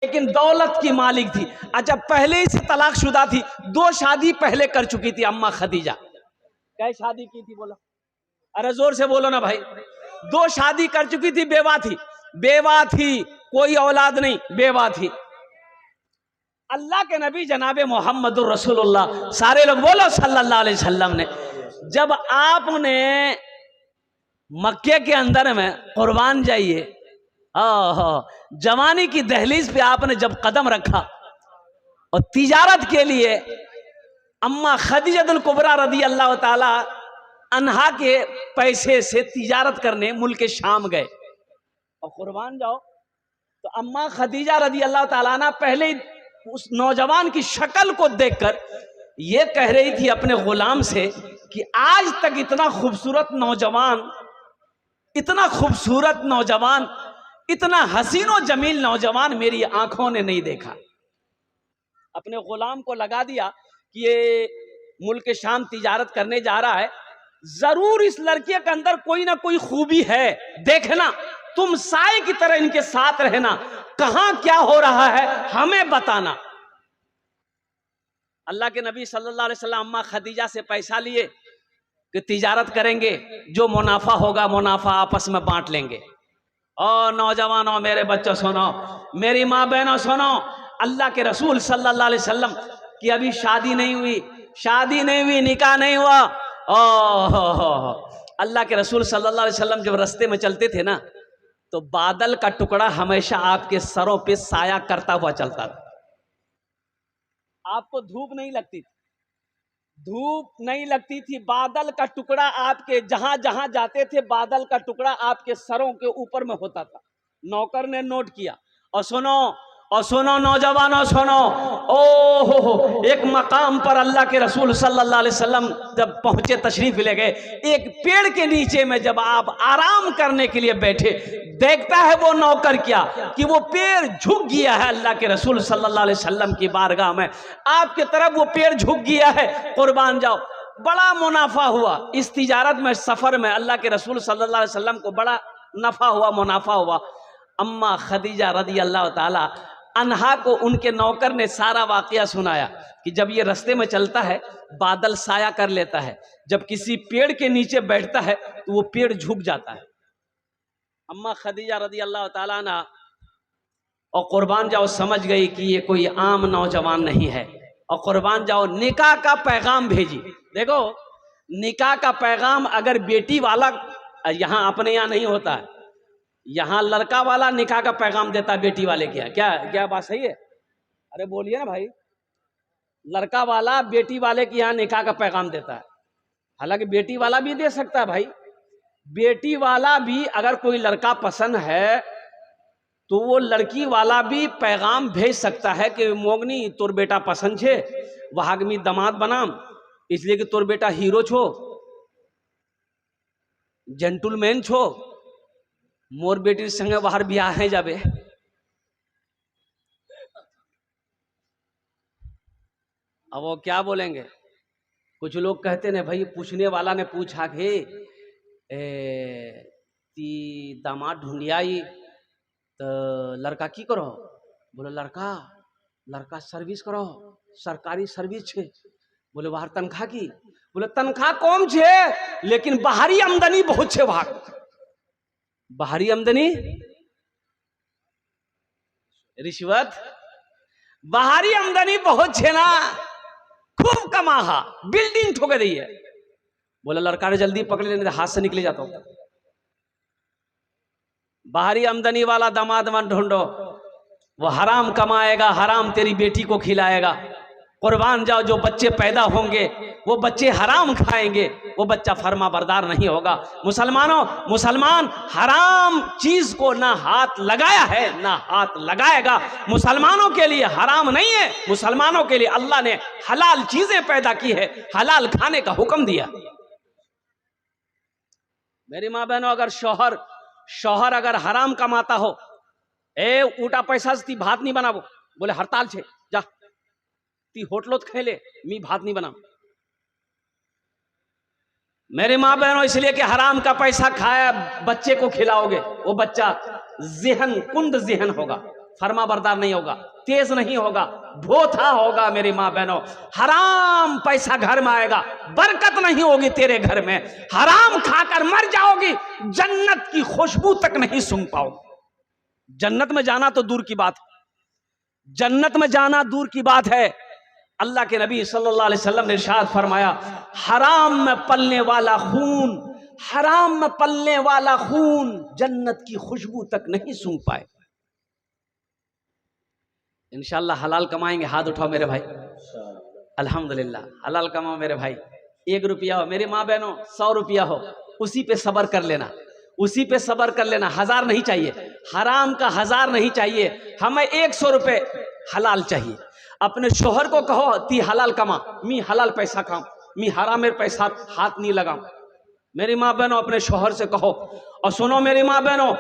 लेकिन दौलत की मालिक थी। अच्छा, पहले ही से तलाकशुदा थी, 2 शादी पहले कर चुकी थी अम्मा खदीजा। क्या शादी की थी बोला? अरे जोर से बोलो ना भाई। 2 शादी कर चुकी थी, बेवा थी, बेवा थी, कोई औलाद नहीं, बेवा थी। अल्लाह के नबी जनाबे मोहम्मदुर रसूलुल्लाह, सारे लोग बोलो सल्लल्लाहु अलैहि वसल्लम ने, जब आपने मक्के के अंदर में कुर्बान जाइए, जवानी की दहलीज पे आपने जब कदम रखा और तिजारत के लिए अम्मा खदीजतुल कुबरा रदी अल्लाह ताला अन्हा के पैसे से तिजारत करने मुल्क शाम गए और कुर्बान जाओ, तो अम्मा खदीजा रदी अल्लाह ताला ना पहले ही उस नौजवान की शक्ल को देखकर ये कह रही थी अपने गुलाम से कि आज तक इतना खूबसूरत नौजवान, इतना खूबसूरत नौजवान, इतना हसीनो जमील नौजवान मेरी आंखों ने नहीं देखा। अपने गुलाम को लगा दिया कि ये मुल्क शाम तिजारत करने जा रहा है, जरूर इस लड़के के अंदर कोई ना कोई खूबी है, देखना, तुम साए की तरह इनके साथ रहना, कहां क्या हो रहा है हमें बताना। अल्लाह के नबी सल्लल्लाहु अलैहि वसल्लम अम्मा खदीजा से पैसा लिए कि तिजारत करेंगे, जो मुनाफा होगा मुनाफा आपस में बांट लेंगे। और नौजवानों, मेरे बच्चों सुनो, मेरी माँ बहनों सुनो, अल्लाह के रसूल सल्लल्लाहु अलैहि वसल्लम की अभी शादी नहीं हुई, शादी नहीं हुई, निकाह नहीं हुआ। अल्लाह के रसूल सल्लल्लाहु अलैहि वसल्लम जब रास्ते में चलते थे ना, तो बादल का टुकड़ा हमेशा आपके सरों पे साया करता हुआ चलता था। आपको धूप नहीं लगती थी, धूप नहीं लगती थी, बादल का टुकड़ा आपके जहां जहां जाते थे, बादल का टुकड़ा आपके सरों के ऊपर में होता था। नौकर ने नोट किया। और सुनो नौजवानों, सुनो, ओहो, एक मकाम पर अल्लाह के रसूल सल्लल्लाहु अलैहि वसल्लम जब पहुंचे, तशरीफ ले गए, एक पेड़ के नीचे में जब आप आराम करने के लिए बैठे, देखता है वो नौकर क्या कि वो पेड़ झुक गया है। अल्लाह के रसूल सल्लल्लाहु अलैहि वसल्लम की बारगाह में आपके तरफ वो पेड़ झुक गया है, कुर्बान जाओ। बड़ा मुनाफा हुआ इस तिजारत में, सफर में अल्लाह के रसूल सल्लल्लाहु अलैहि वसल्लम को बड़ा नफा हुआ, मुनाफा हुआ। अम्मा खदीजा रदी अल्लाह ताला अन्हा को उनके नौकर ने सारा वाकया सुनाया कि जब ये रास्ते में चलता है बादल साया कर लेता है, जब किसी पेड़ के नीचे बैठता है तो वो पेड़ झुक जाता है। अम्मा खदीजा रदी अल्लाह ताला ना और कुर्बान जाओ समझ गई कि ये कोई आम नौजवान नहीं है, और कुर्बान जाओ निकाह का पैगाम भेजी। देखो, निकाह का पैगाम अगर बेटी वाला, यहाँ अपने यहाँ नहीं होता है, यहाँ लड़का वाला निकाह का पैगाम देता है बेटी वाले के यहाँ। क्या बात सही है? अरे बोलिए ना भाई। लड़का वाला बेटी वाले के यहाँ निकाह का पैगाम देता है। हालांकि बेटी वाला भी दे सकता है भाई, बेटी वाला भी अगर कोई लड़का पसंद है तो वो लड़की वाला भी पैगाम भेज सकता है कि मोगनी तोर बेटा पसंद छे, वहागमी दामाद बनाम, इसलिए कि तोर बेटा हीरो छो, जेंटलमैन छो, मोर बेटी संगे बाहर ब्याह है जाबे। अब वो क्या बोलेंगे? कुछ लोग कहते ने भाई, पूछने वाला ने पूछा कि ती दामाद ढूंढियाई तो लड़का की करो? बोले लड़का सर्विस करो, सरकारी सर्विस छे। बोले बाहर तनख्वाह की? बोले तनख्वाह कम छे लेकिन बाहरी आमदनी बहुत छे। वहां बाहरी आमदनी, रिश्वत, बाहरी आमदनी बहुत छे ना, खूब कमाहा, बिल्डिंग ठोके दी है। बोले लड़का ने जल्दी पकड़ लेने, हाथ से निकले जाता हूं। बाहरी आमदनी वाला दामाद मन ढूंढो, वो हराम कमाएगा, हराम तेरी बेटी को खिलाएगा। कुर्बान जाओ, जो बच्चे पैदा होंगे वो बच्चे हराम खाएंगे, वो बच्चा फर्मा बरदार नहीं होगा। मुसलमान हराम चीज को ना हाथ लगाया है ना हाथ लगाएगा। मुसलमानों के लिए हराम नहीं है, मुसलमानों के लिए अल्लाह ने हलाल चीजें पैदा की है, हलाल खाने का हुक्म दिया। मेरी माँ बहनों, अगर शौहर अगर हराम कमाता हो, उल्टा पैसा से ती भात नहीं बनाबो, बोले हड़ताल छे, जा ती होटलों खेले, मी भात नहीं बना। मेरे माँ बहनों, इसलिए कि हराम का पैसा खाया बच्चे को खिलाओगे, वो बच्चा जिहन कुंद जिहन होगा, फर्मा बरदार नहीं होगा, तेज नहीं होगा, भोथा होगा। मेरी माँ बहनों, हराम पैसा घर में आएगा, बरकत नहीं होगी तेरे घर में, हराम खाकर मर जाओगी, जन्नत की खुशबू तक नहीं सूंघ पाओगी। जन्नत में जाना तो दूर की बात है, जन्नत में जाना दूर की बात है। अल्लाह के नबी सल्लल्लाहु अलैहि वसल्लम ने इरशाद फरमाया, हराम में पलने वाला खून, हराम में पलने वाला खून जन्नत की खुशबू तक नहीं सूंघ पाए। इंशाअल्लाह हलाल कमाएंगे। हाथ उठाओ मेरे भाई, अल्हम्दुलिल्लाह हलाल कमाओ मेरे भाई। 1 रुपया हो मेरी माँ बहनों, 100 रुपया हो, उसी पे सबर कर लेना, उसी पे सबर कर लेना। 1000 नहीं चाहिए, हराम का 1000 नहीं चाहिए, हमें 100 रुपये हलाल चाहिए। अपने शोहर को कहो ती हलाल कमा, मी हलाल पैसा खाऊं, मी हराम पैसा हाथ नहीं लगाऊं। मेरी माँ बहनों, अपने शोहर से कहो। और सुनो मेरी माँ बहनों,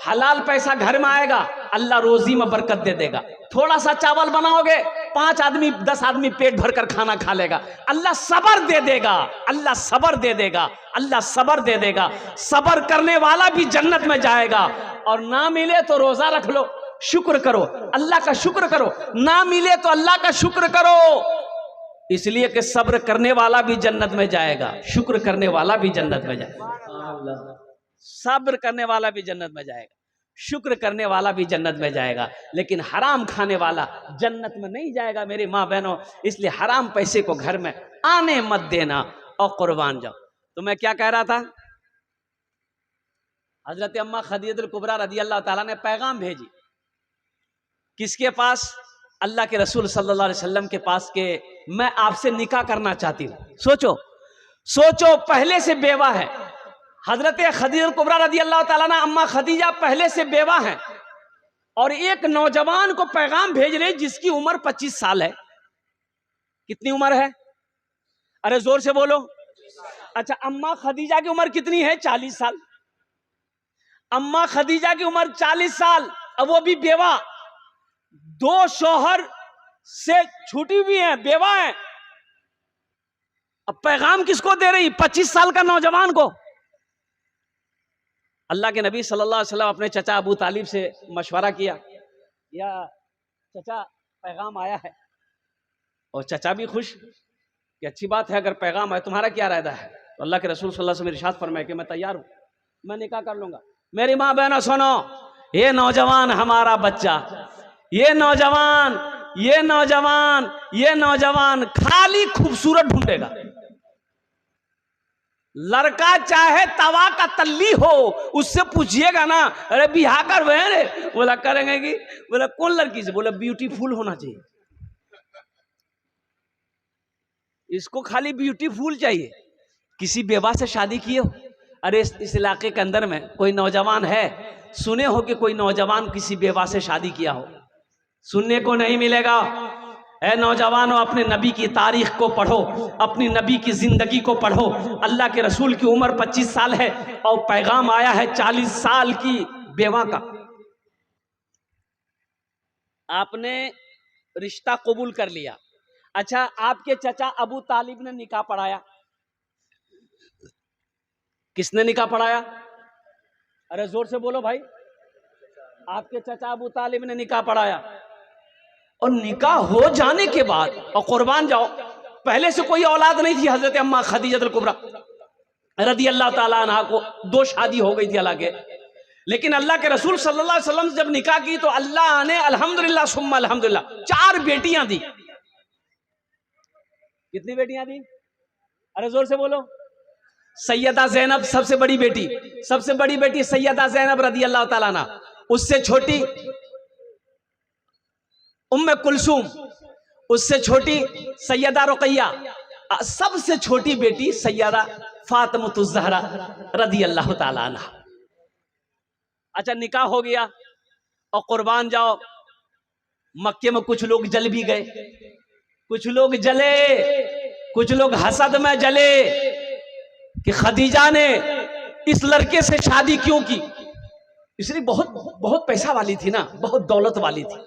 हलाल पैसा घर में आएगा, अल्लाह रोजी में बरकत दे देगा। थोड़ा सा चावल बनाओगे, 5 आदमी 10 आदमी पेट भर कर खाना खा लेगा। अल्लाह सबर दे देगा, अल्लाह सबर दे देगा, अल्लाह सबर दे देगा। सबर करने वाला भी जन्नत में जाएगा। और ना मिले तो रोजा रख लो, शुक्र करो, अल्लाह का शुक्र करो। ना मिले तो अल्लाह का शुक्र करो, इसलिए कि सब्र करने वाला भी जन्नत में जाएगा, शुक्र करने वाला भी जन्नत में जाएगा। सब्र करने वाला भी जन्नत में जाएगा, शुक्र करने वाला भी जन्नत में जाएगा। लेकिन हराम खाने वाला जन्नत में नहीं जाएगा मेरी माँ बहनों। इसलिए हराम पैसे को घर में आने मत देना और कुर्बान जाओ। तो मैं क्या कह रहा था, हजरत अम्मा खदीजतुल कुबरा रदी अल्लाह ताला ने पैगाम भेजी किसके पास? अल्लाह के रसूल सल्लल्लाहु अलैहि वसल्लम के पास के मैं आपसे निकाह करना चाहती हूँ। सोचो सोचो, पहले से बेवा है हजरत खदीजा कुबरा रदी अल्लाह ताला ना, अम्मा खदीजा पहले से बेवा है और एक नौजवान को पैगाम भेज रहे जिसकी उम्र 25 साल है। कितनी उम्र है? अरे जोर से बोलो। अच्छा, अम्मा खदीजा की उम्र कितनी है? 40 साल। अम्मा खदीजा की उम्र 40 साल, अब वो भी बेवा, 2 शौहर से छूटी हुई है, बेवा है। अब पैगाम किसको दे रही? 25 साल का नौजवान को। अल्लाह के नबी सल्लल्लाहु अलैहि वसल्लम अपने चचा अबू तालिब से मशवरा किया, या चचा पैगाम आया है। और चचा भी खुश कि अच्छी बात है, अगर पैगाम है, तुम्हारा क्या इरादा है? तो अल्लाह के रसूल सल्लल्लाहु अलैहि वसल्लम इरशाद फरमाए कि मैं तैयार हूं, मैं निकाह कर लूंगा। मेरी माँ बहनों सुनो, ये नौजवान हमारा बच्चा, ये नौजवान ये नौजवान ये नौजवान खाली खूबसूरत ढूंढेगा। लड़का चाहे तवा का तल्ली हो, उससे पूछिएगा ना, अरे बिहार कर रे, बोला करेंगे कि, बोला कौन लड़की से? बोला ब्यूटीफुल होना चाहिए, इसको खाली ब्यूटीफुल चाहिए। किसी बेवा से शादी किए हो? अरे इस इलाके के अंदर में कोई नौजवान है, सुने हो कि कोई नौजवान किसी बेवा से शादी किया हो? सुनने को नहीं मिलेगा। ऐ नौजवानों, अपने नबी की तारीख को पढ़ो, अपनी नबी की जिंदगी को पढ़ो। अल्लाह के रसूल की उम्र 25 साल है और पैगाम आया है 40 साल की बेवा का। आपने रिश्ता कबूल कर लिया। अच्छा, आपके चचा अबू तालिब ने निकाह पढ़ाया। किसने निकाह पढ़ाया? अरे जोर से बोलो भाई। आपके चचा अबू तालिब ने निकाह पढ़ाया। और निकाह हो जाने के बाद, और कुर्बान जाओ, पहले से कोई औलाद नहीं थी हजरत अम्मा खदीजतुल कुबरा रदी अल्लाह ताला अन्हा को। 2 शादी हो गई थी हालांकि, लेकिन अल्लाह के रसूल सल्लल्लाहु अलैहि वसल्लम जब निकाह की तो अल्लाह ने अल्हम्दुलिल्लाह सुम्मा अल्हम्दुलिल्लाह 4 बेटियां दी। कितनी बेटियां दी? अरे जोर से बोलो। सैयदा ज़ैनब सबसे बड़ी बेटी, सबसे बड़ी बेटी सैयदा ज़ैनब रदी अल्लाह ताला अन्हा, उससे छोटी उम्मे कुलसूम, उससे छोटी सैयदा रुकैया, सबसे छोटी बेटी सैयदा फातिमतुज़ ज़हरा रदी अल्लाह ताला अन्हा। अच्छा, निकाह हो गया और कुर्बान जाओ, मक्के में कुछ लोग जल भी गए, कुछ लोग जले, कुछ लोग हसद में जले कि खदीजा ने इस लड़के से शादी क्यों की। इसलिए बहुत पैसा वाली थी ना, बहुत दौलत वाली थी,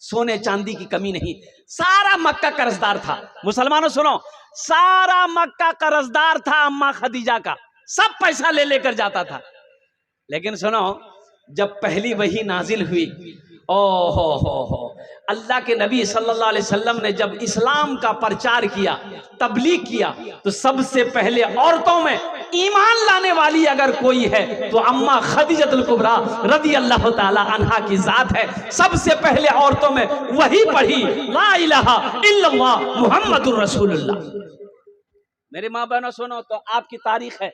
सोने चांदी की कमी नहीं। सारा मक्का कर्जदार था। मुसलमानों सुनो, सारा मक्का कर्जदार था अम्मा खदीजा का, सब पैसा ले लेकर जाता था। लेकिन सुनो, जब पहली वही नाजिल हुई ओ हो, अल्लाह के नबी सल्लल्लाहु अलैहि वसल्लम ने जब इस्लाम का प्रचार किया, तबलीग किया, तो सबसे पहले औरतों में ईमान लाने वाली अगर कोई है तो अम्मा खदीजतुल कुबरा रदी अल्लाह ताला अन्हा की जात है। सबसे पहले औरतों में वही पढ़ी ला इलाहा इल्लल्लाह मुहम्मदुर रसूलुल्लाह। मेरे माँ बहनों सुनो, तो आपकी तारीख है,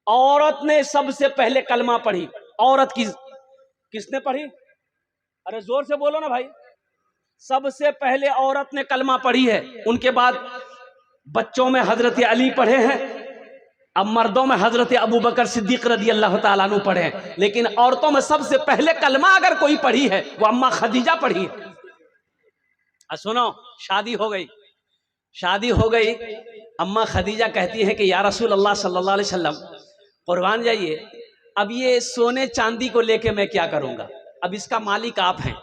औरत ने सबसे पहले कलमा पढ़ी। औरत की किसने पढ़ी? अरे जोर से बोलो ना भाई। सबसे पहले औरत ने कलमा पढ़ी है। उनके बाद बच्चों में हजरत अली पढ़े हैं, अब मर्दों में हजरत अबू बकर सिद्दीक रदी अल्लाह ताला अन्हु पढ़े हैं। लेकिन औरतों में सबसे पहले कलमा अगर कोई पढ़ी है वो अम्मा खदीजा पढ़ी है। सुनो, शादी हो गई, शादी हो गई। अम्मा खदीजा कहती है कि या रसूल अल्लाह सल्लल्लाहु अलैहि वसल्लम कुर्बान जाइए, अब ये सोने चांदी को लेके मैं क्या करूंगा? अब इसका मालिक आप हैं,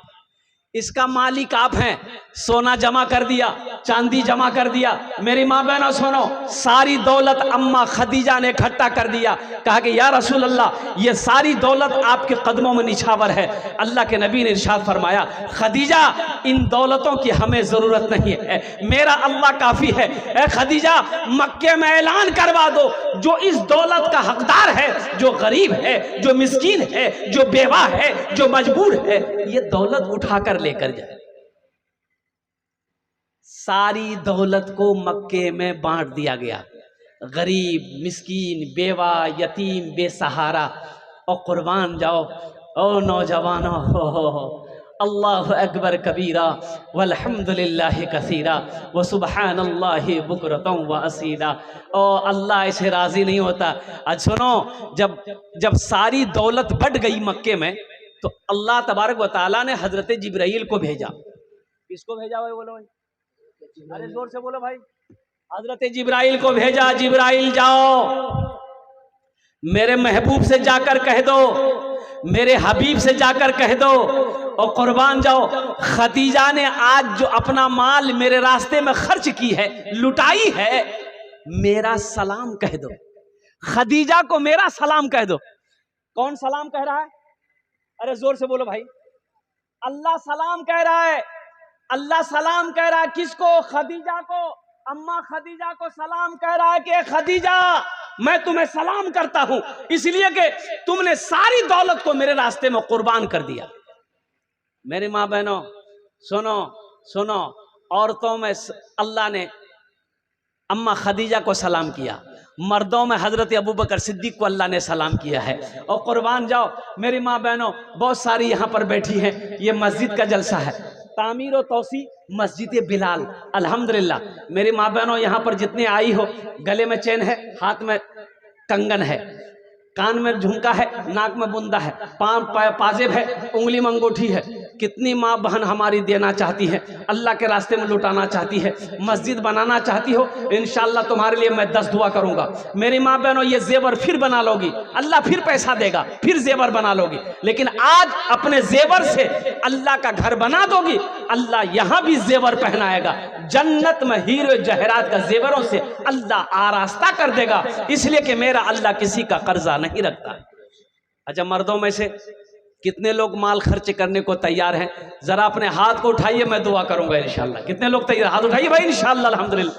इसका मालिक आप हैं। सोना जमा कर दिया, चांदी जमा कर दिया। मेरी माँ बहनों सुनो, सारी दौलत अम्मा खदीजा ने इकट्ठा कर दिया। कहा कि या रसूल अल्लाह, ये सारी दौलत आपके कदमों में निछावर है। अल्लाह के नबी ने इरशाद फरमाया, खदीजा इन दौलतों की हमें जरूरत नहीं है, मेरा अल्लाह काफी है। ए खदीजा, मक्के में ऐलान करवा दो, जो इस दौलत का हकदार है, जो गरीब है, जो मिस्कीन है, जो बेवा है, जो मजबूर है, ये दौलत उठाकर लेकर जाए। सारी दौलत को मक्के में बांट दिया गया। गरीब, मिस्कीन, बेवा, यतीम, बेसहारा। और कुर्बान जाओ ओ नौजवानों, हो अल्लाह अकबर कबीरा वल्हम्दुलिल्लाहि कसीरा व सुबहानल्लाहि बुकरतम व असीला। और अल्लाह ऐसे राजी नहीं होता। आज सुनो, जब सारी दौलत बट गई मक्के में, तो अल्लाह तबारक व तआला ने हजरत जिब्राइल को भेजा। किसको भेजा भाई? बोलो भाई, अरे जोर से बोलो भाई। हजरत जिब्राइल को भेजा। जिब्राइल जाओ, मेरे महबूब से जाकर कह दो, मेरे हबीब से जाकर कह दो, और कुर्बान जाओ, खदीजा ने आज जो अपना माल मेरे रास्ते में खर्च की है, लुटाई है, मेरा सलाम कह दो। खदीजा को मेरा सलाम कह दो। कौन सलाम कह रहा है? अरे जोर से बोलो भाई। अल्लाह सलाम कह रहा है। अल्लाह सलाम कह रहा है किसको? खदीजा को। अम्मा खदीजा को सलाम कह रहा है कि खदीजा, मैं तुम्हें सलाम करता हूं, इसलिए कि तुमने सारी दौलत को मेरे रास्ते में कुर्बान कर दिया। मेरी माँ बहनों सुनो सुनो, औरतों में अल्लाह ने अम्मा खदीजा को सलाम किया, मर्दों में हजरत अबू बकर सिद्दीक को अल्लाह ने सलाम किया है। और कुर्बान जाओ मेरी माँ बहनों, बहुत सारी यहाँ पर बैठी हैं, ये मस्जिद का जलसा है, तामीर और तौसी मस्जिद बिलाल, अल्हम्दुलिल्लाह। मेरी माँ बहनों यहाँ पर जितने आई हो, गले में चेन है, हाथ में कंगन है, कान में झुमका है, नाक में बुंदा है, पाजेब है, उंगली में अंगूठी है। कितनी माँ बहन हमारी देना चाहती है, अल्लाह के रास्ते में लुटाना चाहती है, मस्जिद बनाना चाहती हो, इंशाअल्लाह तुम्हारे लिए मैं 10 दुआ करूंगा। मेरी माँ बहनों, ये जेवर फिर बना लोगी, अल्लाह फिर पैसा देगा, फिर जेवर बना लोगी। लेकिन आज अपने जेवर से अल्लाह का घर बना दोगी, अल्लाह यहाँ भी जेवर पहनाएगा। जन्नत में हीरे जहरात का जेवरों से अल्लाह आरास्ता कर देगा, इसलिए कि मेरा अल्लाह किसी का कर्जा नहीं रखता। अच्छा, मर्दों में से कितने लोग माल खर्च करने को तैयार हैं? जरा अपने हाथ को उठाइए, मैं दुआ करूंगा इंशाल्लाह। कितने लोग तैयार? हाथ उठाइए भाई इंशाल्लाह। अल्हम्दुलिल्लाह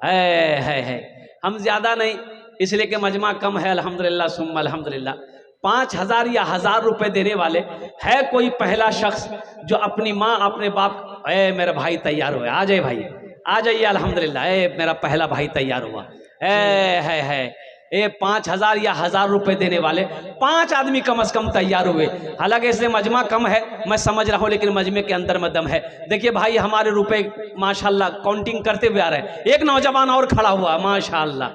है। हम ज्यादा नहीं, इसलिए कि मजमा कम है। अल्हम्दुलिल्लाह सुम्मा अल्हम्दुलिल्लाह। 5,000 या 1,000 रुपए देने वाले है कोई पहला शख्स जो अपनी माँ अपने बाप, मेरा भाई तैयार हुआ, आ जाए भाई, आ जाइए अल्हम्दुलिल्लाह, मेरा पहला भाई तैयार हुआ है। 5,000 या 1,000 रुपए देने वाले 5 आदमी कम से कम तैयार हुए। हालांकि इसलिए मजमा कम है, मैं समझ रहा हूँ, लेकिन मजमे के अंदर में दम है। देखिए भाई, हमारे रुपए माशाल्लाह काउंटिंग करते हुए आ रहे हैं। एक नौजवान और खड़ा हुआ माशाल्लाह,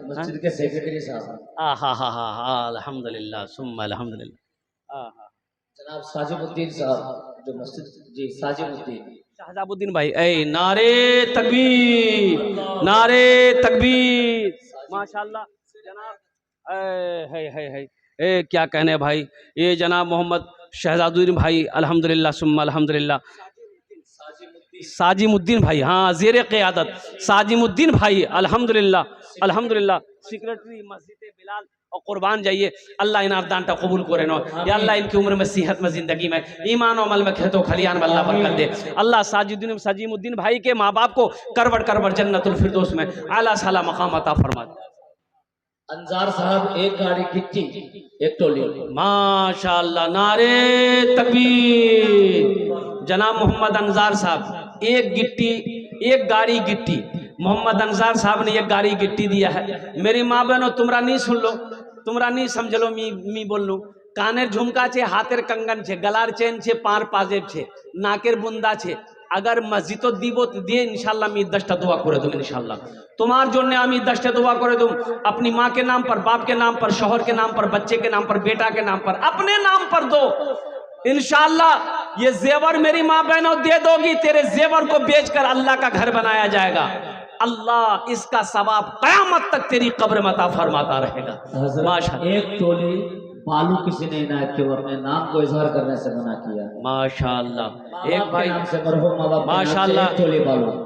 मस्जिद के सेक्रेटरी साहब, हा अल्हम्दुलिल्लाह सुम्मा अल्हम्दुलिल्लाह। जनाब साजिबुद्दीन साहब जो मस्जिद, जी साजिबुद्दीन शाहजाबुद्दीन भाई, नारे तकबीर, नारे तकबीर, माशाल्लाह जनाब। है क्या कहने भाई, ये जनाब मोहम्मद शहजादुद्दीन भाई, अल्हम्दुलिल्लाह सुम्मा अल्हम्दुलिल्लाह। साजिमुद्दीन भाई, हाँ ज़ेरे क़ियादत साजिमुद्दीन भाई, अल्हम्दुलिल्लाह अल्हम्दुलिल्लाह। सेक्रेटरी मस्जिद बिलाल, और कुर्बान जाइए। अल्लाह इन दानटा कबूल करे नो या अल्लाह इनकी उम्र में सेहत में जिंदगी में ईमान और अमल में खेतों खलियान में अल्लाह बरकत दे। अल्लाह सजीमुद्दीन भाई के माँ बाप को करवट करवट जन्नतुल फिरदौस में आला साला मकाम अता फरमा दे। अंजार साहब एक गाड़ी गिट्टी एक टोली। माशाअल्लाह, नारे तकबीर। जनाब मोहम्मद अंजार साहब एक गिट्टी एक गाड़ी गिट्टी, मोहम्मद अंजार साहब ने एक गाड़ी गिट्टी दिया है। मेरी माँ बहनों तुमरा नहीं सुन लो, तुमरा नहीं समझ लो, मी बोल लूँ। कानेर झुमका छे, हाथेर कंगन छे, गलार चेन छे, पार पाजेब छे, नाकेर बुंदा छे। अगर मस्जिदो दीबो तो दिए इंशाल्लाह मी 10टा दुआ करे दूँ इंशाल्लाह। तुम्हार जोड़ने आमी 10टा दुआ करे दूँ अपनी माँ के नाम पर, बाप के नाम पर, शोहर के नाम पर, बच्चे के नाम पर, बेटा के नाम पर, अपने नाम पर दो इंशाल्लाह। ये जेवर मेरी माँ बहनों दे दोगी, तेरे जेवर को बेचकर अल्लाह का घर बनाया जाएगा। अल्लाह इसका सवाब कयामत तक तेरी कब्र में अता फरमाता रहेगा। माशाअल्लाह। एक टोली बालू किसी ने इनायत के अपने नाम को इजहार करने से मना किया। माशाअल्लाह। एक भाई माशाअल्लाह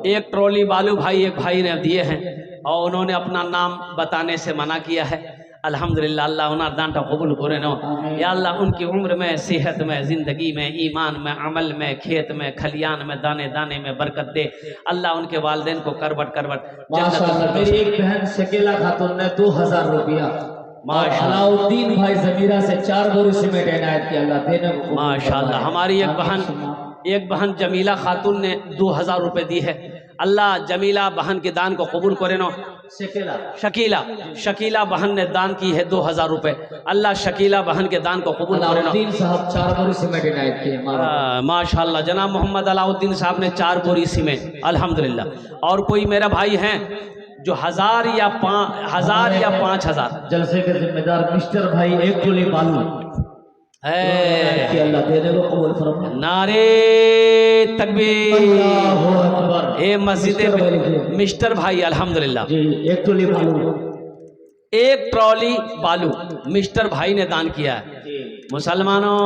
एक ट्रॉली बालू भाई एक भाई ने दिए हैं और उन्होंने अपना नाम बताने से मना किया है। अल्हम्दुलिल्लाह, अल्लाह उन्हें दानटा कबूल करे नो या अल्लाह उनकी उम्र में, सेहत में, ज़िंदगी में, ईमान में, अमल में, खेत में, खलियान में, दाने दाने में बरकत दे। अल्लाह उनके वालिदैन को करवट करवट। मेरी एक बहन शकीला खातून ने 2000 रुपया अलाउद्दीन भाई जमीरा से 4 बोरी सीमेंट इनायत किया, अल्लाह देने को। माशाअल्लाह। हमारी एक बहन जमीला खातून ने 2000 रुपये दी है। अल्लाह जमीला बहन के दान को कबूल करे नो। शकीला बहन ने दान की है 2000 रुपये। अल्लाह शकीला बहन के दान को कबूल करे नो। साहब 4 बोरी सीमेंट इनायत किए। माशाअल्लाह। जनाब मोहम्मद अलाउद्दीन साहब ने 4 बोरी सीमेंट, अल्हम्दुलिल्लाह। और कोई मेरा भाई हैं जो 1000 या 5000 जलसे के जिम्मेदार मिस्टर भाई एक टोली बालू है। अल्लाह देने को कबूल फरमाए। नारे तकबीर। ए मस्जिद मिस्टर भाई अल्हम्दुलिल्लाह जी, एक टोली बालू, एक ट्रॉली बालू मिस्टर भाई ने दान किया है। मुसलमानों,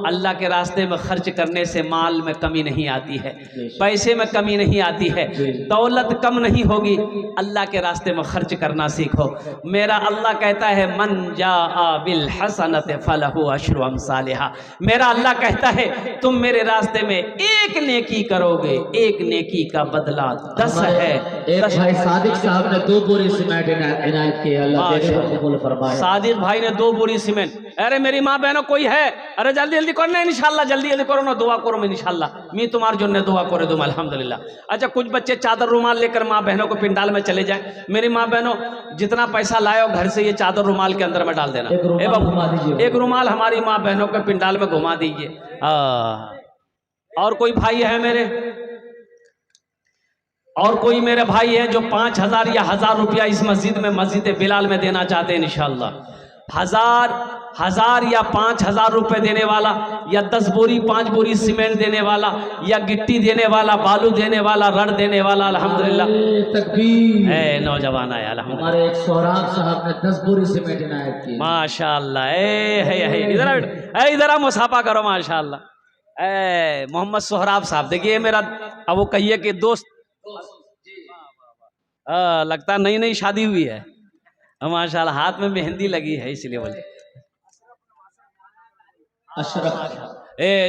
अल्लाह के रास्ते में खर्च करने से माल में कमी नहीं आती है, पैसे में कमी नहीं आती है, दौलत कम नहीं होगी। अल्लाह के रास्ते में खर्च करना सीखो। मेरा अल्लाह कहता है मन जाआ बिल हसनत फलहु अशरु अमसालिहा। मेरा अल्लाह कहता है तुम मेरे रास्ते में एक नेकी करोगे, एक नेकी का बदला 10 है। एक भाई सादिक साहब ने 2 बोरी सीमेंट इनायत किए, अल्लाह देने को कबूल फरमाए। सादिक भाई ने 2 बोरी सीमेंट। अरे मेरी माँ बहनों कोई है? अरे जल्दी जल्दी करो ना इंशाल्लाह, जल्दी जल्दी करो ना, दुआ करो मैं इंशाल्लाह। मैं तुम्हारे जो ने दुआ करे दूँ अल्हम्दुलिल्लाह। अच्छा, कुछ बच्चे चादर रुमाल लेकर माँ बहनों को पिंडाल में चले जाए। मेरी माँ बहनों जितना पैसा लाए हो घर से ये चादर रुमाल के अंदर में डाल देना। एक रुमाल हमारी माँ बहनों के पिंडाल में घुमा दीजिए। और कोई भाई है मेरे, और कोई मेरे भाई है जो 5000 या 1000 रुपया इस मस्जिद में, मस्जिद बिलाल में देना चाहते हैं इंशाल्लाह। 1000 या 5000 रुपए देने वाला, या 10 बोरी 5 बोरी सीमेंट देने वाला, या गिट्टी देने वाला, बालू देने वाला, रड देने वाला, अल्हम्दुलिल्लाह। तकबीर। ए नौजवान आया अल्हम्दुलिल्लाह। हमारे एक सोहराब साहब ने 10 बोरी सीमेंट इनायत की। माशाअल्लाह। इधर मुसाफा करो माशाअल्लाह। मोहम्मद सोहराब साहब देखिए मेरा, अब वो कहिए कि दोस्त लगता नई नई शादी हुई है माशाअल्लाह, हाथ में मेहंदी लगी है इसलिए बोलते। अशरफ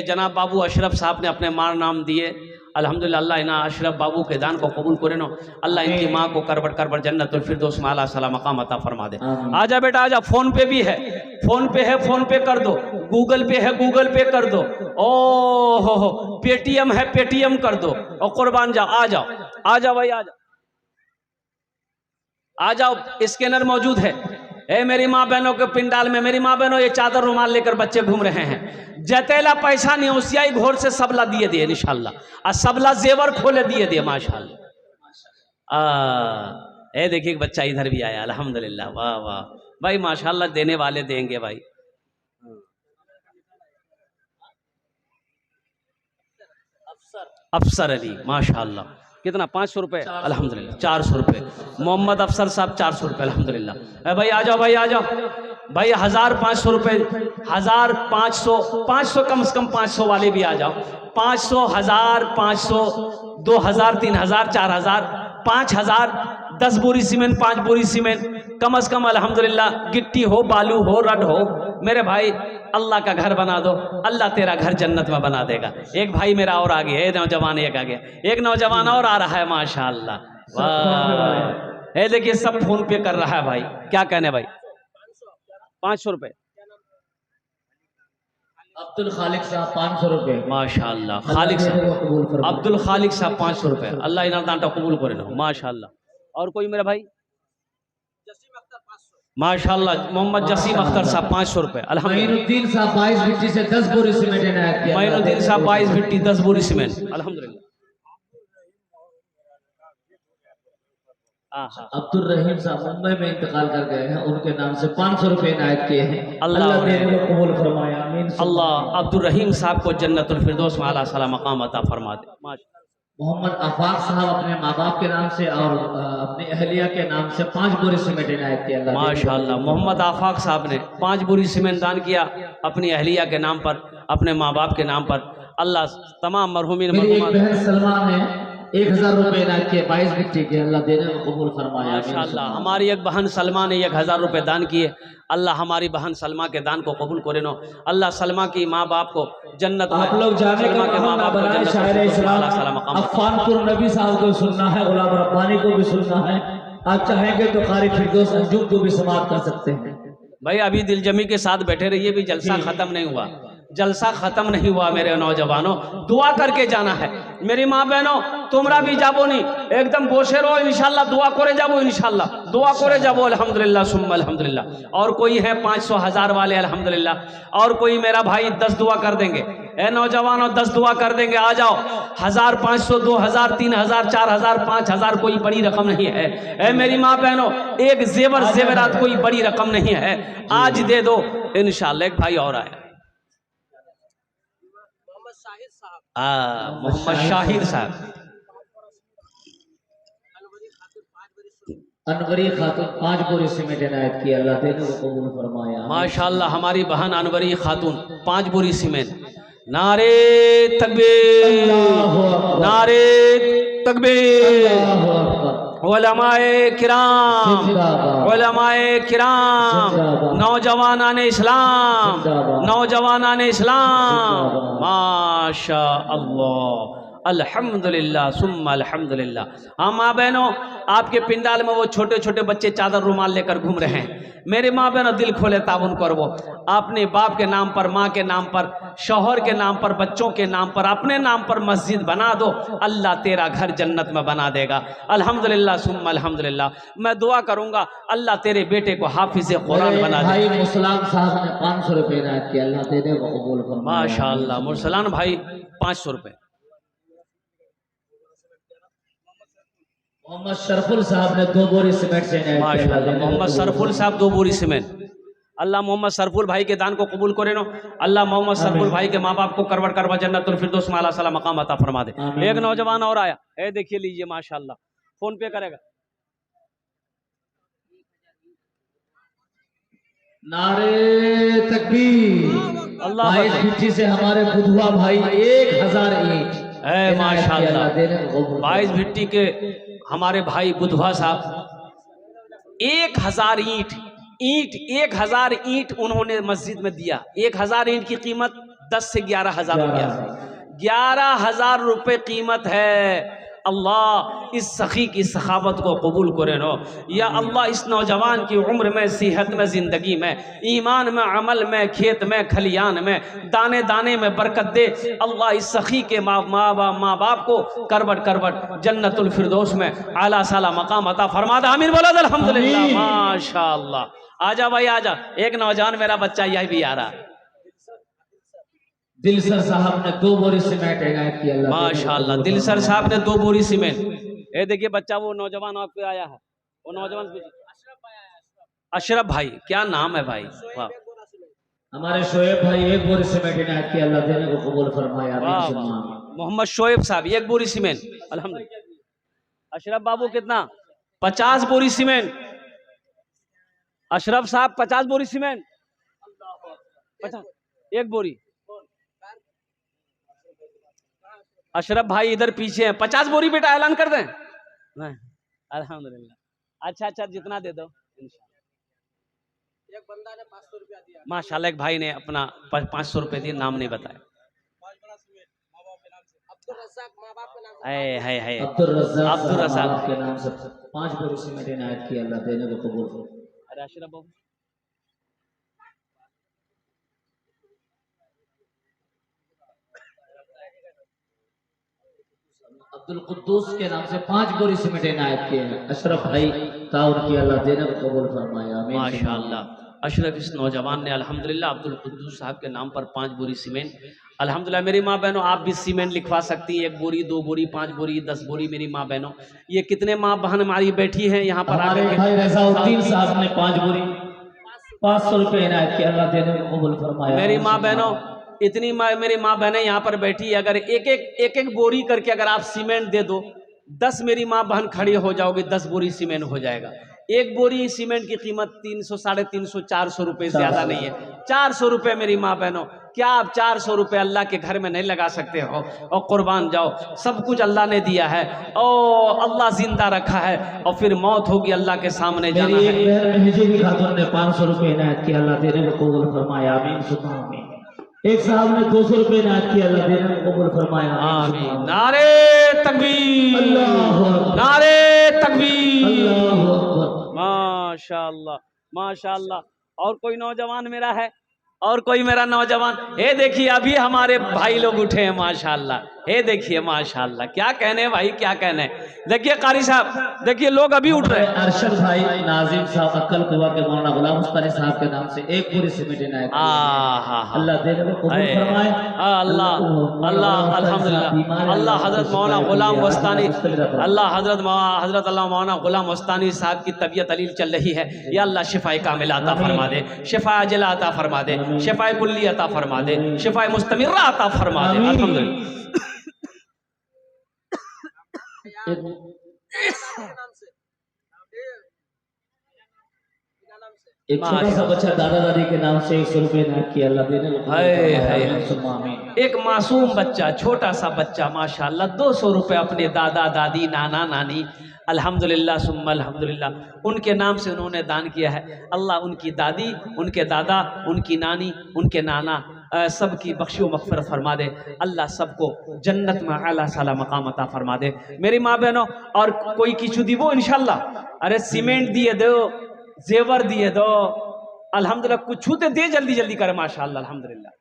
जनाब बाबू अशरफ साहब ने अपने मार नाम दिए अल्हम्दुलिल्लाह। अल्लाह इना अशरफ बाबू के दान को कबूल करे नो। अल्लाह इनकी माँ को करबट करबट जन्नतुल फिरदौस में आला सला मकाम अता फरमा दे। आजा बेटा आजा। फोन पे भी है, फोन पे है, फोन पे कर दो। गूगल पे है, गूगल पे कर दो। ओ हो पेटीएम है, पेटीएम कर दो। और कुर्बान जाओ, आ जाओ, आ जाओ भाई, आ जाओ, आ जाओ। स्कैनर मौजूद है। मेरी माँ बहनों के पिंडाल में, मेरी माँ बहनों ये चादर रुमाल लेकर बच्चे घूम रहे हैं। जतेला पैसा नहीं उसियाई घोर से सबला दिए दिए इंशाल्लाह। और सबला जेवर खोले दिए दिए माशाल्लाह। देखिए बच्चा इधर भी आया अल्हम्दुलिल्लाह। वाह वाह भाई माशाल्लाह, देने वाले देंगे भाई। अफसर अली माशाल्लाह, कितना 500 रुपये अल्हम्दुलिल्लाह। 400 रुपये मोहम्मद अफसर साहब, 400 रुपये अल्हम्दुलिल्लाह। भाई आ जाओ, भाई आ जाओ भाई। 1500 रुपये, 1500 कम से कम 500 वाले भी आ जाओ। 500, 1500, 2000, 3000, 4000, 5,000 10 बोरी सीमेंट, 5 बोरी सीमेंट कम से कम अल्हम्दुलिल्लाह। गिट्टी हो, बालू हो, रड हो, मेरे भाई अल्लाह का घर बना दो, अल्लाह तेरा घर जन्नत में बना देगा। एक भाई मेरा और आ गया, नौजवान एक आ गया, एक नौजवान और आ रहा है माशाअल्लाह। वाह, ये देखिए सब फोन पे कर रहा है भाई। क्या कहने भाई? 500 रुपए। अब्दुल खालिक साहब 500 रुपए। माशाअल्लाह, खालिक साहब, अब्दुल खालिक साहब 500 रुपए। अल्लाह इनाम दान कबूल करे ना माशाअल्लाह। और कोई मेरा भाई? माशाअल्लाह, मोहम्मद जसीम अख्तर साहब 500 रुपए। अल्हम्दुलिल्लाह। मईनुद्दीन साहब 22 भिट्टी से 10 बोरी सीमेंट इनायत किया। मईनुद्दीन साहब 22 भिट्टी 10 बोरी सीमेंट। अल्हम्दुलिल्लाह। अब्दुल रहीम साहब मुंबई में इंतकाल कर गए हैं, उनके नाम से 500 रुपए इनायत किए हैं। अल्लाह देने को कबूल फरमाए, आमीन। अल्लाह अब्दुल रहीम साहब को जन्नतुल फिरदौस में आला साला मकाम अता फरमा दे। मोहम्मद आफाक साहब अपने माँ बाप के नाम से और अपनी अहलिया के नाम से 5 बोरी सीमेंट इनायत किया। माशाअल्लाह, मोहम्मद आफाक साहब ने 5 बोरी सीमेंट दान किया अपनी अहलिया के नाम पर, अपने माँ बाप के नाम पर। अल्लाह तमाम मरहूमीन बहन सलमा ने 1000 रुपए इनायत किए 22 भिट्टी के। अल्लाह देने को कबूल फरमाए, माशाअल्लाह। हमारी एक बहन सलमा ने 1000 रुपए दान किए। अल्लाह हमारी बहन सलमा के दान को कबूल करे नो। अल्लाह सलमा की माँ बाप को जन्नत। आप लोग जाने सलमा के माँ बाप को जन्नत। शायर इस्लाम अफ़ानपुर नबी साहब को सुनना है, गुलाम रब्बानी को भी सुनना है। आप चाहेंगे तो कारी फिरदौस अंजुम को भी समाप्त कर सकते हैं। भाई अभी दिलजमी के साथ बैठे रहिए, भी जलसा खत्म नहीं हुआ, जलसा खत्म नहीं हुआ। मेरे नौजवानों, दुआ करके जाना है। मेरी माँ बहनों, तुमरा भी जाबो नहीं, एकदम गोशे रहो इंशाल्लाह, दुआ करे जाबो इंशाल्लाह, दुआ करे जाबो अल्हम्दुलिल्लाह सुम्मा अल्हम्दुलिल्लाह। और कोई है 500 1000 वाले अल्हम्दुलिल्लाह। और कोई मेरा भाई 10 दुआ कर देंगे। ए नौजवानों, 10 दुआ कर देंगे, आ जाओ। 1000 500 2000 3000 4000 5000 कोई बड़ी रकम नहीं है। ए मेरी माँ बहनों, एक जेवरात कोई बड़ी रकम नहीं है, आज दे दो इंशाल्लाह। एक भाई और आया, मोहम्मद शाहिद साहब, अनवरी खातून 5 बोरी सीमेंट इनायत की। अल्लाह देने को कबूल फरमाए, माशाअल्लाह। हमारी बहन अनवरी खातून 5 बोरी सीमेंट। नारे तकबीर, नारे तकबीर। उलमाए किराम, उलमाए किराम, नौजवानान इस्लाम, नौजवानान इस्लाम, माशा अल्लाह, अल्हम्दुलिल्लाह सुम्मा अल्हम्दुलिल्लाह। हाँ माँ बहनों, आपके पिंडाल में वो छोटे छोटे बच्चे चादर रुमाल लेकर घूम रहे हैं। मेरे माँ बहनों, दिल खोले ताबुन कर वो अपने बाप के नाम पर, माँ के नाम पर, शौहर के नाम पर, बच्चों के नाम पर, अपने नाम पर मस्जिद बना दो, अल्लाह तेरा घर जन्नत में बना देगा। अल्हम्दुलिल्लाह सुम्मा अल्हम्दुलिल्लाह। मैं दुआ करूंगा अल्लाह तेरे बेटे को हाफिज़ कुरान बना दे। भाई मुसलान साहब ने 500 रुपए इनायत किया। अल्लाह देने को कबूल फरमाए, माशाअल्लाह। मुरसलान भाई 500 रुपए। मोहम्मद शरफुल साहब ने 2 बोरी सीमेंट से इनायत किया। माशाअल्लाह, मोहम्मद सरफुल साहब 2 बोरी सीमेंट। अल्लाह मोहम्मद सरफुल भाई के दान को कबूल करे नो। अल्लाह मोहम्मद सरफुल भाई के माँ बाप को करवट करवा जन्नतुल फिरदौस में आला साला मकाम अता फरमा दे। एक नौजवान और आया, ए देखिए लीजिए माशाअल्लाह, फोन पे करेगा। नारे तकबीर। अल्लाह 22 भिट्टी से हमारे बुधवा भाई 1000 ईंट है माशाअल्लाह। 22 भिट्टी के हमारे भाई बुधवा साहब 1000 ईंट 1000 ईंट उन्होंने मस्जिद में दिया। 1000 ईंट की कीमत 10 से 11,000 रुपया, 11,000 रुपये कीमत है। अल्लाह इस सखी की सखावत को कबूल करे नो। या अल्लाह इस नौजवान की उम्र में, सेहत में, ज़िंदगी में, ईमान में, अमल में, खेत में, खलियान में, दाने दाने में बरकत दे। अल्लाह इस सखी के माँ बाप को करवट करवट जन्नतुल फिरदौस में आला साला मकाम अता फरमा दे। आमीन बोला अल्हम्दुलिल्लाह माशाअल्लाह। आजा भाई आजा, एक नौजवान मेरा बच्चा यह भी आ रहा। दिलसर साहब ने 2 बोरी सीमेंट इनायत किया। माशाअल्लाह, दिलसर साहब ने 2 बोरी सीमेंट। ये देखिए बच्चा, वो नौजवान आपके आया है, वो नौजवान अशरफ भाई, क्या नाम है भाई? वाह, हमारे शोएब भाई 1 बोरी सीमेंट इनायत किया। अल्लाह देने को कबूल फरमाए, आमीन। मोहम्मद शोएब साहब 1 बोरी सीमेंट अल्हम्दुलिल्लाह। अशरफ बाबू कितना? 50 बोरी सीमेंट। अशरफ साहब 50 बोरी सीमेंट, 50 1 बोरी। अशरफ भाई इधर पीछे हैं, 50 बोरी बेटा ऐलान कर दें। नहीं अल्हम्दुलिल्लाह। अच्छा अच्छा, जितना दे दो इंशाल्लाह। एक बंदा ने 500 रुपया दिया माशाल्लाह, एक भाई ने अपना 500 रुपये दिए, नाम नहीं बताया। है अब्दुल रज़्ज़ाक अब्दुल साहब रज़्ज़ाक आपके नाम से 5 बोरी सीमेंट इनायत की, अल्लाह देने को कबूल करे। अरे अशरफ बाबू, अब्दुल कुद्दूस के नाम से 5 बोरी सीमेंट इनायत किए हैं। अशरफ भाई ताउन की, अल्लाह देने को कबूल फरमाए, आमीन। माशाल्लाह। अशरफ इस नौजवान ने अल्हम्दुलिल्लाह अब्दुल कुद्दूस साहब के नाम पर 5 बोरी सीमेंट, अल्हम्दुलिल्लाह। मेरी माँ बहनों, आप भी सीमेंट लिखवा सकती हैं, 1 बोरी 2 बोरी 5 बोरी 10 बोरी। मेरी माँ बहनों, ये कितने माँ बहन हमारी बैठी हैं यहाँ पर हमारे आकर भाई रज़ाउद्दीन साहब ने 5 बोरी 500 रुपये इनायत किए, अल्लाह देने को कबूल फरमाए। मेरी माँ बहनों, इतनी मेरी माँ बहनें यहाँ पर बैठी है, अगर एक बोरी करके अगर आप सीमेंट दे दो, 10 मेरी माँ बहन खड़ी हो जाओगी, 10 बोरी सीमेंट हो जाएगा। 1 बोरी सीमेंट की कीमत 300 350 400 रुपये, ज्यादा नहीं है। 400 रुपये मेरी माँ बहनों, क्या आप 400 रुपये अल्लाह के घर में नहीं लगा सकते हो? और कुर्बान जाओ, सब कुछ अल्लाह ने दिया है, और अल्लाह जिंदा रखा है, और फिर मौत होगी, अल्लाह के सामने जाना है। मेरी एक बहन हिजरी खातून ने 500 रुपये इनायत किए, अल्लाह देने को कबूल फरमाए, आमीन सुम्मा आमीन। एक साहब ने 200 रुपये इनायत किए, अल्लाह देने को कबूल फरमाए, आमीन। नारे तकबीर, अल्लाहु अकबर, नारे तकबीर, अल्लाहु अकबर। माशाअल्लाह माशाअल्लाह। और कोई नौजवान मेरा है? और कोई मेरा नौजवान? हे देखिए, अभी हमारे भाई लोग उठे हैं माशाअल्लाह। हे देखिए माशाअल्लाह, क्या कहने भाई, क्या कहने। देखिए कारी साहब, देखिए लोग अभी उठ रहे हैं। अरशद भाई नाजिम साहब अक्कल कुवा के मौलाना गुलाम उस्तानी साहब के नाम से 1 बोरी सीमेंट इनायत की, अल्लाह देने को कबूल फरमाए। अल्लाह अल्लाह अल्हम्दुलिल्लाह। अल्लाह हजरत मौलाना गुलाम उस्तानी, अल्लाह हजरत मौलाना गुलाम उस्तानी साहब की तबीयत अलील चल रही है, या अल्लाह शिफाए कामिला अता फरमा दे, शिफाए अजला अता फरमा दे, शिफाए कुल्ली अता फरमा दे, शिफाए मुस्तमिर्रा अता फरमा दे, अल्हम्दुलिल्लाह। एक छोटा सा बच्चा दादा दादी के नाम से 100 रुपये इनायत किया, अल्लाह देने को कबूल फरमाए। एक मासूम बच्चा, छोटा सा बच्चा माशाल्लाह 200 रुपये अपने दादा दादी नाना नानी, अल्हम्दुलिल्लाह सुम्मा अल्हम्दुलिल्लाह, उनके नाम से उन्होंने दान किया है। अल्लाह उनकी दादी, उनके दादा, उनकी नानी, उनके नाना सबकी बख्शियो मग़फ़िरत फरमा दे। अल्लाह सबको जन्नत में आला साला मकाम अता फरमा दे। मेरी माँ बहनों, और कोई किचु दीवो इंशाल्लाह। अरे सीमेंट दिए दो, जेवर दिए दो, अल्हम्दुलिल्लाह। कुछ तो दे, जल्दी जल्दी करे माशाल्लाह अल्हम्दुलिल्लाह।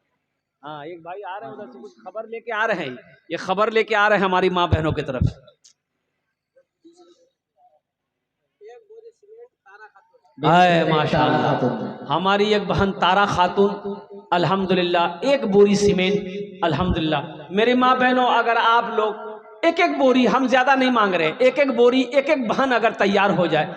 हाँ, एक भाई आ रहे हैं उधर से, कुछ खबर लेके आ रहे हैं, ये खबर लेके आ रहे हैं हमारी माँ बहनों की तरफ से। माशाल्लाह, हमारी एक बहन तारा खातून अल्हम्दुलिल्लाह 1 बोरी सीमेंट, अल्हम्दुलिल्लाह। मेरी माँ बहनों, अगर आप लोग 1 बोरी, हम ज्यादा नहीं मांग रहे, 1 बोरी 1 बहन अगर तैयार हो जाए,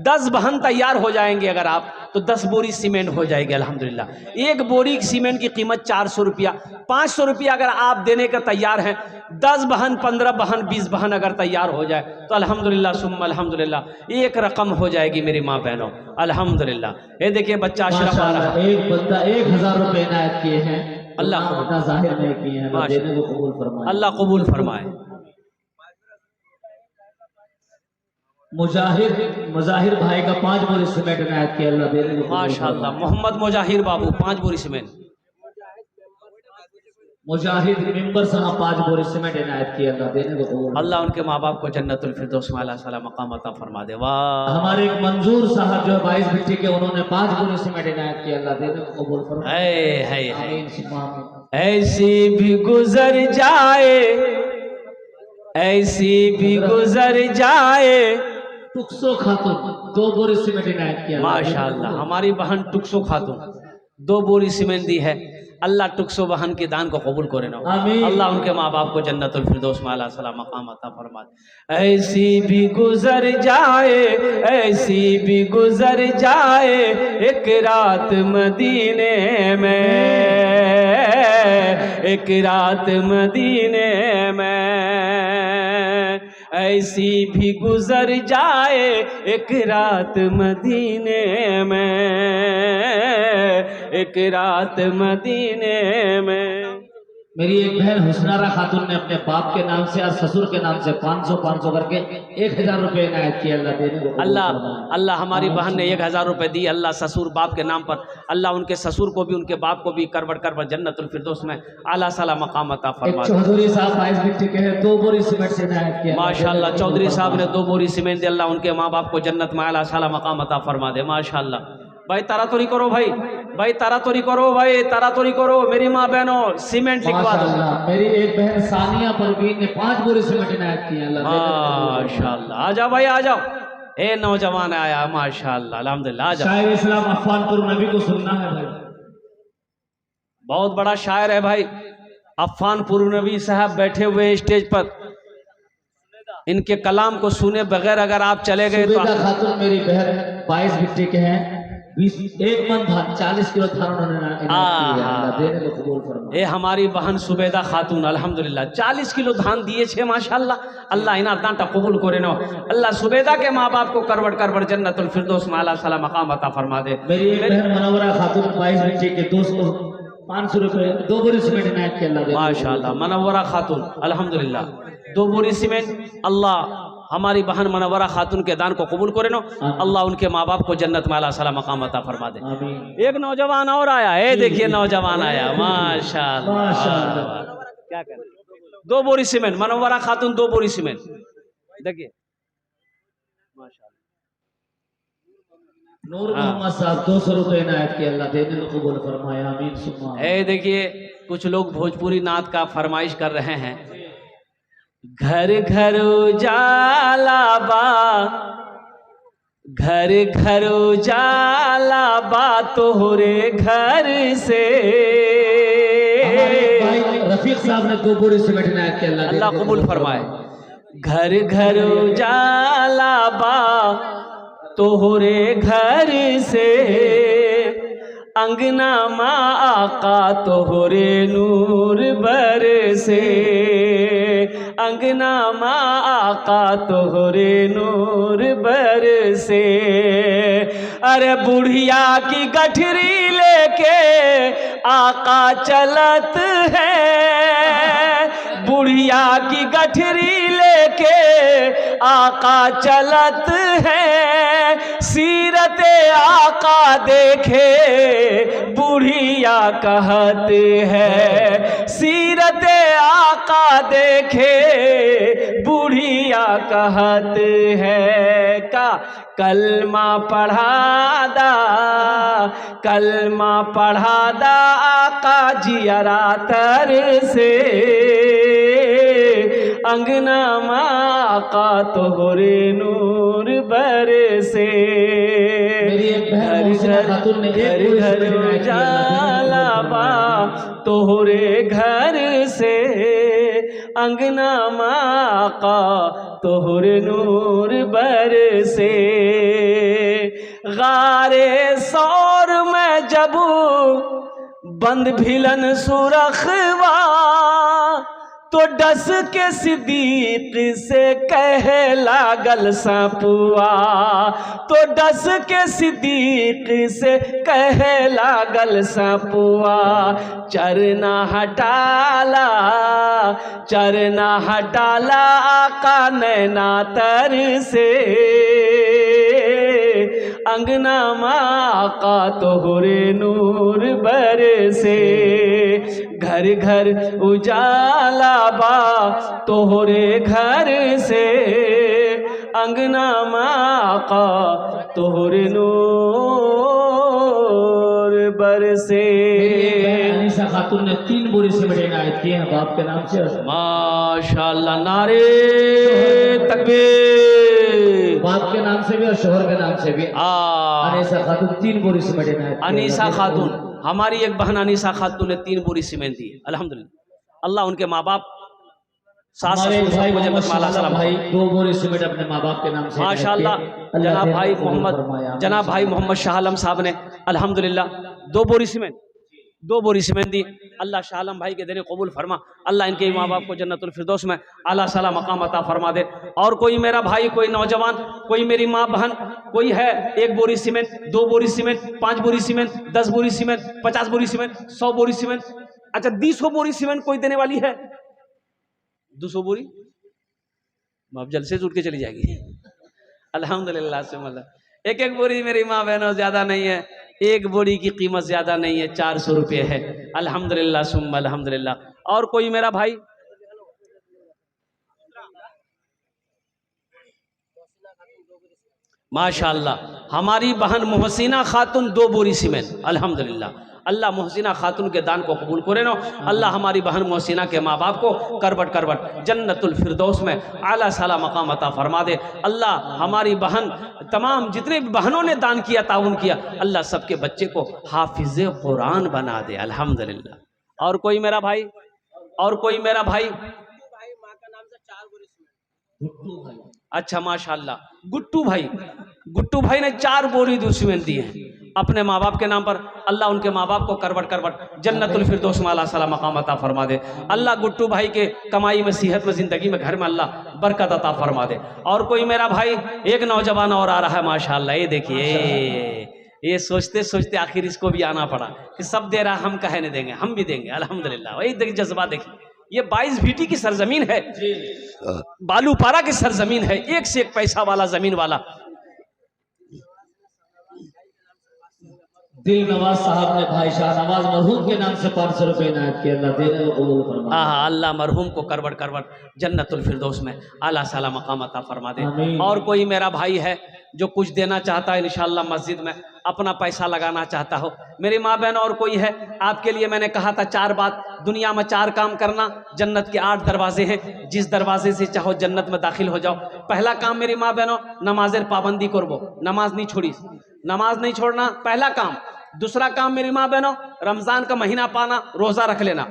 10 बहन तैयार हो जाएंगे अगर आप, तो 10 बोरी सीमेंट हो जाएगी अल्हम्दुलिल्लाह। 1 बोरी सीमेंट की कीमत 400 रुपया, 500 रुपया अगर आप देने का तैयार हैं, 10 बहन 15 बहन 20 बहन अगर तैयार हो जाए, तो अल्हम्दुलिल्लाह सुम्मा अल्हम्दुलिल्लाह 1 रकम हो जाएगी मेरी माँ बहनों, अल्हम्दुलिल्लाह। ये देखिए बच्चा अशरफ आ रहा है, एक बंदा 1000 रुपये इनायत किए हैं, अल्लाह अपना जाहिर नहीं किए हैं, अल्लाह देने को कबूल फरमाए, अल्लाह कबूल फरमाए। मुजाहिर भाई का 5 बोरी सीमेंट इनायत किया, अल्लाह देने को माशाल्लाह। मोहम्मद मुजाहिर बाबू 5 बोरी सीमेंट, मुजाहिद मेंबर साहब 5 बोरी सीमेंट इनायत किया, अल्लाह देने को कबूल। अल्लाह उनके माँ बाप को जन्नतुल फिरदौस में आला साला मकाम अता फरमा दे। वाह। हमारे एक मंजूर साहब जो 22 बिट्टी के, उन्होंने 5 बोरी सीमेंट इनायत किया, अल्लाह देने को कबूल फरमाए। ऐसी भी गुजर जाए, ऐसी भी गुजर जाए। टुक्सो खातून 2 बोरी सीमेंट इनायत किया, माशाल्लाह। हमारी बहन टुक्सो खातून 2 बोरी सीमेंट दी है, अल्लाह टुक्सो बहन के दान को कबूल करे ना, अल्लाह उनके माँ बाप को जन्नतुल फिरदौस में आला साला मकाम अता फरमा दे। ऐसी भी गुजर जाए, ऐसी भी गुजर जाए एक रात मदीने में, एक रात मदीने में, ऐसी भी गुजर जाए एक रात मदीने में, एक रात मदीने में। मेरी एक बहन हुस्नारा खातून ने अपने बाप के नाम से और ससुर के नाम से 500 करके 1000 रुपए इनायत किए। अल्लाह देने को अल्लाह हमारी बहन ने 1000 रुपए दी। अल्लाह ससुर बाप के नाम पर, अल्लाह उनके ससुर को भी उनके बाप को भी करबट जन्नतुल फिरदौस में आला साला मकाम अता फरमा। चौधरी साहब 22 मिट्टी के हैं, 2 बोरी सीमेंट से इनायत किया। माशाल्लाह चौधरी साहब ने 2 बोरी सीमेंट दे। अल्लाह उनके माँ बाप को जन्नत में आला साला मकाम अता फरमा दे। माशाल्लाह भाई तारातोरी करो, भाई तारातोरी करो, भाई तारातोरी करो। मेरी माँ बहनों सीमेंट लिखवा दो। मेरी एक बहन सानिया परवीन ने 5 बोरी सीमेंट इनायत किया। माशाल्लाह आ जाओ भाई आ जाओ। ए नौजवान आया माशाल्लाह अल्हम्दुलिल्लाह। आ जाओ। शायर इस्लाम अफ़ानपुर नबी को सुनना है भाई, बहुत बड़ा शायर है भाई। अफ़ानपुर नबी साहब बैठे हुए हैं स्टेज पर, इनके कलाम को सुने बगैर अगर आप चले गए तो। खातून मेरी बहन 22 मिट्टी के हैं, 1 मन धान 40 किलो धान उन्होंने देने को कबूल फरमाए। ए हमारी बहन सुबेदा खातून अल्हम्दुलिल्लाह 40 किलो धान दिए छे माशाल्लाह। अल्लाह इनार दांटा कबूल करे नो। अल्लाह सुबेदा के माँ बाप को करबट जन्नतुल फिरदौस में आला साला मकाम अता फरमा दे। मेरी एक बहन मनोवरा खातून 22 मिट्टी के 500 रुपए 2 बोरी सीमेंट इनायत किया। अल्लाह माशाल्लाह मनोवरा खातून अल्हम्दुलिल्लाह 2 बोरी सीमेंट। अल्लाह हमारी बहन मनवरा खातून के दान को कबूल करे नो। अल्लाह उनके माँ बाप को जन्नत में आला साला मकाम अता फरमा दे। एक नौजवान और आया है, देखिए नौजवान आया माशाल्लाह। क्या करें 2 बोरी सीमेंट मनवरा खातून 2 बोरी सीमेंट। देखिए माशाल्लाह नूर मोहम्मद साहब 200 रुपए इनायत किया। अल्लाह देने को कबूल फरमाए आमीन सुम्मा। देखिए कुछ लोग भोजपुरी नात का फरमाइश कर रहे हैं। घर घर उजाला बा, घर घर उजाला बा तोहरे घर से। रफीक साहब ने 2 बोरी सीमेंट इनायत किया। अल्लाह कबूल फरमाए। घर घर उजाला बा तोहरे घर से, अंगना माँ आका तोहरे नूर बरसे। अंगना माँ आका तोहरे नूर बरसे। अरे बुढ़िया की गठरी लेके आका चलत है, बुढ़िया की गठरी लेके आका चलत है। सीरत आका देखे बुढ़िया कहत है, सीरत आका देखे बुढ़िया कहत है। का कलमा पढ़ा दा, कलमा पढ़ा दा आका जियरा तर से। अंगना माँ का तोहरे नूर बरसे। घर घर उजाला बा तोहरे घर से, अंगना माँ का तोहरे नूर बरसे। गारे सौर में जबू बंद भिलन सुरखवा, तो डस के सिद्दीक से कह लागल सपुआ। तो डस के सिद्दीक से कह लागल सपुआ। चरना हटाला, चरना हटाला आका नैना तर से। अंगना माँ का तोहरे नूर बरसे। घर घर उजाला बा तोहरे घर से, अंगना माँ का तोहरे नूर बरसे। अनीसा खातून ने 3 बोरी सीमेंट इनायत किए हैं बाप के नाम से। माशाल्लाह नारे तकबीर। बाप के नाम से भी और शोहर के नाम से भी। अनीसा खातून 3 बोरी सीमेंट इनायत। अनीसा खातून हमारी एक बहन अनीसा खातून ने 3 बोरी सीमेंट दी अल्हम्दुलिल्लाह। अल्लाह उनके माँ बाप सास ससुर सबको जन्नत में आला साला भाई 2 बोरी सीमेंट अपने माँ बाप के नाम से माशाल्लाह। जनाब भाई मोहम्मद शाह आलम साहब ने अल्हम्दुलिल्लाह 2 बोरी सीमेंट 2 बोरी सीमेंट दी। अल्लाह शाह आलम भाई के देने कबूल फरमा। अल्लाह इनके माँ बाप को जन्नतुल फिरदौस में आला साला मकाम अता फरमा दे। और कोई मेरा भाई, कोई नौजवान, कोई मेरी माँ बहन कोई है 1 बोरी सीमेंट, 2 बोरी सीमेंट, 5 बोरी सीमेंट, 10 बोरी सीमेंट, 50 बोरी सीमेंट, 100 बोरी सीमेंट, अच्छा 200 बोरी सीमेंट कोई देने वाली है? 200 बोरी अब जलसे से उठ के चली जाएगी। अल्हम्दुलिल्लाह से मतलब एक बोरी मेरी माँ बहनों ज्यादा नहीं है, एक बोरी की कीमत ज्यादा नहीं है, 400 रुपये है। अल्हम्दुलिल्लाह सुम्मा अल्हम्दुलिल्लाह। और कोई मेरा भाई? माशाअल्लाह हमारी बहन मोहसिना खातून 2 बोरी सीमेंट। अल्हम्दुलिल्लाह अल्लाह मोहसिना खातून के दान को कबूल करे नो। अल्लाह हमारी बहन मोहसिना के माँ बाप को करबट करबट जन्नतुल फिरदौस में आला साला मकाम अता फरमा दे। अल्लाह हमारी बहन तमाम जितने भी बहनों ने दान किया ताउन किया, अल्लाह सबके बच्चे को हाफिज कुरान बना दे। अल्हम्दुलिल्लाह। और कोई मेरा भाई? और कोई मेरा भाई? अच्छा माशाअल्लाह गुट्टू भाई ने 4 बोरी सीमेंट दी है अपने माँ बाप के नाम पर। अल्लाह उनके माँ बाप को करबट करबट जन्नतुल फिरदौस में अल्लाह सला मकाम अता फरमा दे। अल्लाह गुट्टू भाई के कमाई में, सेहत में, जिंदगी में, घर में अल्लाह बरकत अता फरमा दे। और कोई मेरा भाई? एक नौजवान और आ रहा है माशाअल्लाह। ये देखिए ये सोचते सोचते आखिर इसको भी आना पड़ा कि सब दे रहा हम कहे नहीं देंगे, हम भी देंगे। अल्हम्दुलिल्लाह वही देखिए जज्बा देखिए। ये 22 भीटी की सरजमीन है, बालूपारा की सरजमीन है, एक से एक पैसा वाला जमीन वाला। दिल नवाज साहब ने भाई शाहनवाज मरहूम के नाम से 500 रुपए इनायत किए। अल्लाह देने को कबूल फरमाए। अल्लाह मरहूम को करबट करबट जन्नतुल फिरदौस में आला साला मकाम अता फरमा दे। आमीन। और कोई मेरा भाई है जो कुछ देना चाहता है इंशाअल्लाह, मस्जिद में अपना पैसा लगाना चाहता हो? मेरी माँ बहन और कोई है? आपके लिए मैंने कहा था 4 बात। दुनिया में 4 काम करना, जन्नत के 8 दरवाजे हैं, जिस दरवाजे से चाहो जन्नत में दाखिल हो जाओ। पहला काम मेरी माँ बहनों, नमाजेर पाबंदी करबो, नमाज नहीं छोड़ी, नमाज नहीं छोड़ना पहला काम। दूसरा काम मेरी माँ बहनों, रमजान का महीना पाना, रोजा रख लेना,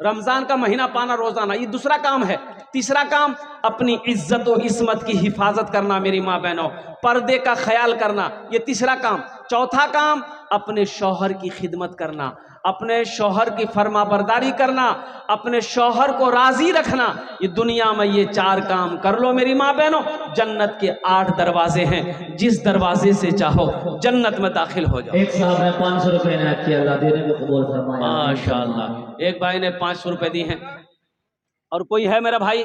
रमजान का महीना पाना रोजाना, ये दूसरा काम है। तीसरा काम अपनी इज्जत और इस्मत की हिफाजत करना मेरी माँ बहनों, पर्दे का ख्याल करना, ये तीसरा काम। चौथा काम अपने शौहर की खिदमत करना, अपने शौहर की फरमाबरदारी करना, अपने शौहर को राजी रखना। ये दुनिया में ये 4 काम कर लो मेरी माँ बहनों, जन्नत के 8 दरवाजे हैं, जिस दरवाजे से चाहो जन्नत में दाखिल हो जाओ। एक साहब ने 500 रुपए इनायत किया। अल्लाह देने को कबूल फरमाए। माशाअल्लाह एक भाई ने 500 रुपए दी हैं। और कोई है मेरा भाई?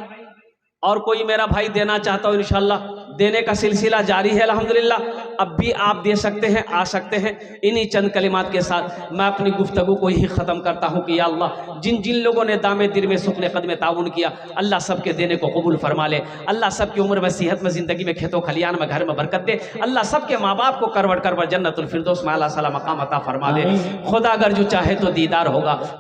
और कोई मेरा भाई देना चाहता हो? इंशाअल्लाह देने का सिलसिला जारी है अल्हम्दुलिल्लाह। अब भी आप दे सकते हैं, आ सकते हैं। इन्हीं चंद कलिमात के साथ मैं अपनी गुफ्तगू को ही ख़त्म करता हूँ कि या अल्लाह जिन जिन लोगों ने दामे दिल में सुखले कद में ताउन किया, अल्लाह सबके देने को कबूल फरमा ले। अल्लाह सबकी उम्र में, सेहत में, ज़िंदगी में, खेतों खलियान में, घर में बरकत दे। अल्लाह सबके माँ बाप को करवट करवट जन्नतुल फिरदौस में आला साला मकाम अता फरमा दे। खुदा अगर जो चाहे तो दीदार होगा।